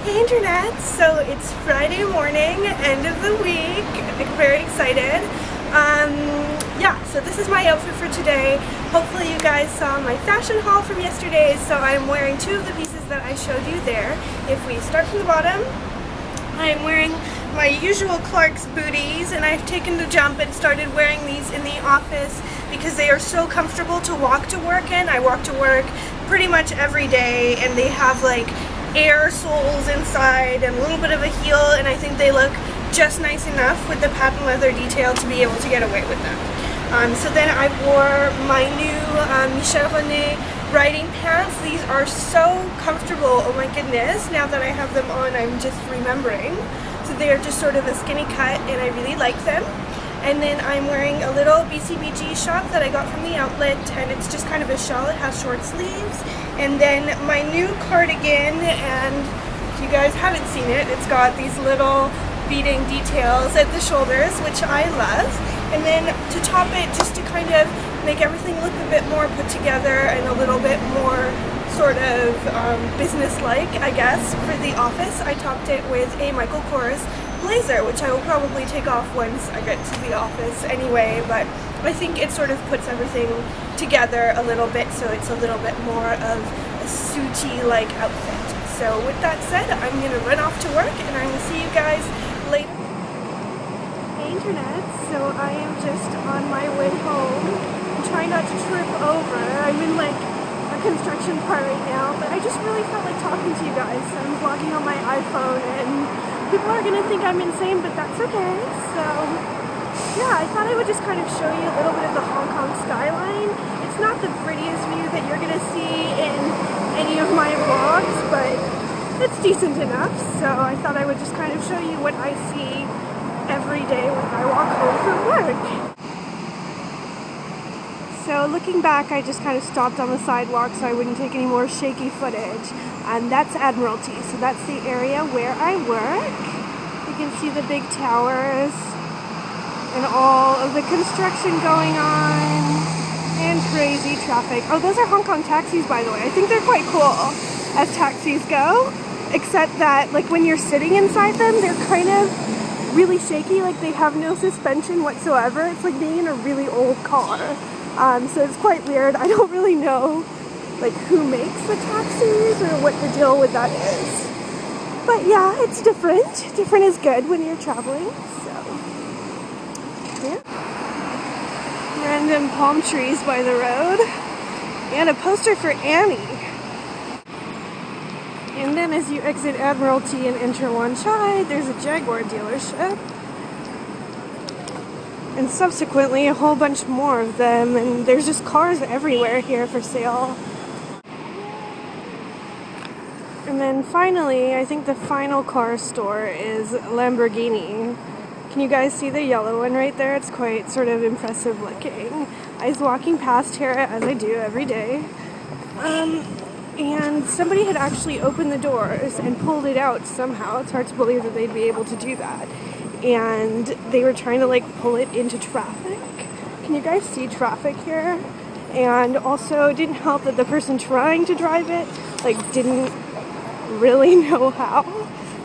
Hey internet! So it's Friday morning, end of the week. I'm very excited. Yeah, so this is my outfit for today. Hopefully you guys saw my fashion haul from yesterday, so I'm wearing two of the pieces that I showed you there. If we start from the bottom, I'm wearing my usual Clark's booties, and I've taken the jump and started wearing these in the office because they are so comfortable to walk to work in. I walk to work pretty much every day, and they have like air soles inside and a little bit of a heel, and I think they look just nice enough with the patent leather detail to be able to get away with them. So then I wore my new Michel René riding pants. These are so comfortable, oh my goodness. Now that I have them on, I'm just remembering. So they are just sort of a skinny cut, and I really like them. And then I'm wearing a little BCBG shop that I got from the outlet, and it's just kind of a shawl. It has short sleeves. And then my new cardigan, and if you guys haven't seen it, it's got these little beading details at the shoulders, which I love. And then to top it, just to kind of make everything look a bit more put together and a little bit more sort of business-like, I guess, for the office, I topped it with a Michael Kors blazer, which I will probably take off once I get to the office anyway, but I think it sort of puts everything together a little bit, so it's a little bit more of a suity-like outfit. So with that said, I'm going to run off to work, and I'm going to see you guys later. Hey internet, so I am just on my way home. I'm trying not to trip over. I'm in like a construction part right now, but I just really felt like talking to you guys. So I'm vlogging on my iPhone, and people are gonna think I'm insane, but that's okay. So yeah, I thought I would just kind of show you a little bit of the Hong Kong skyline. It's not the prettiest view that you're gonna see in any of my vlogs, but it's decent enough. So I thought I would just kind of show you what I see every day when I walk home from work. So looking back, I just kind of stopped on the sidewalk so I wouldn't take any more shaky footage. And that's Admiralty, so that's the area where I work. You can see the big towers and all of the construction going on and crazy traffic. Oh, those are Hong Kong taxis, by the way. I think they're quite cool as taxis go, except that like when you're sitting inside them, they're kind of really shaky, like they have no suspension whatsoever. It's like being in a really old car. So it's quite weird. I don't really know like who makes the taxis or what the deal with that is. But yeah, it's different. Different is good when you're traveling. So yeah. Random palm trees by the road. And a poster for Annie. And then as you exit Admiralty and enter Wan Chai, there's a Jaguar dealership. And subsequently a whole bunch more of them, and there's just cars everywhere here for sale. And then finally, I think the final car store is Lamborghini. Can you guys see the yellow one right there? It's quite sort of impressive looking. I was walking past here, as I do every day, and somebody had actually opened the doors and pulled it out somehow. It's hard to believe that they'd be able to do that. And they were trying to like pull it into traffic. Can you guys see traffic here? And also it didn't help that the person trying to drive it like didn't really know how.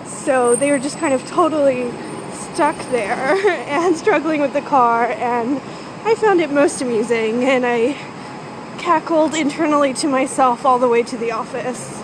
So they were just kind of totally stuck there and struggling with the car, and I found it most amusing, and I cackled internally to myself all the way to the office.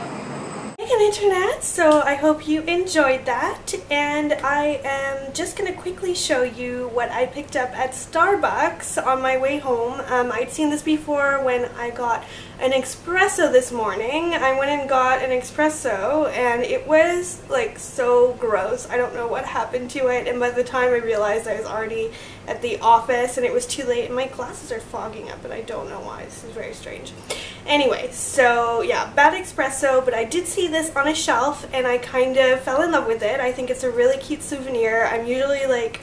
Internet, so I hope you enjoyed that, and I am just gonna quickly show you what I picked up at Starbucks on my way home. I'd seen this before when I got an espresso this morning. I went and got an espresso, and it was like so gross. I don't know what happened to it, and by the time I realized I was already at the office and it was too late, and my glasses are fogging up and I don't know why. This is very strange. Anyway, so yeah, bad espresso, but I did see this on a shelf and I kind of fell in love with it. I think it's a really cute souvenir. I'm usually like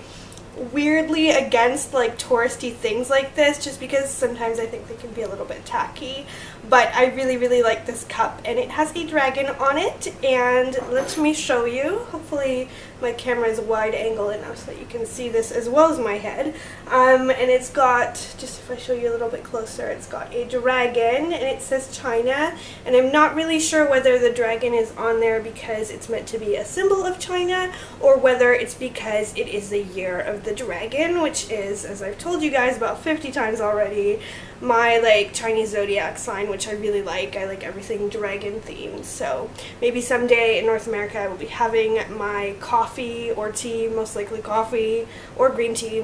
weirdly against like touristy things like this just because sometimes I think they can be a little bit tacky, but I really like this cup, and it has a dragon on it. And let me show you. Hopefully my camera is wide angle enough so that you can see this as well as my head. And it's got, just if I show you a little bit closer, it's got a dragon and it says China, and I'm not really sure whether the dragon is on there because it's meant to be a symbol of China, or whether it's because it is the year of the dragon, which is, as I've told you guys about 50 times already, my like Chinese zodiac sign, which I really like. I like everything dragon themed. So maybe someday in North America I will be having my coffee or tea, most likely coffee or green tea,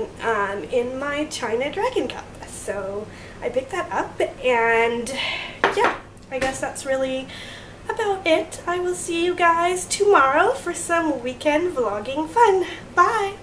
in my China dragon cup. So I picked that up, and yeah, I guess that's really about it. I will see you guys tomorrow for some weekend vlogging fun. Bye!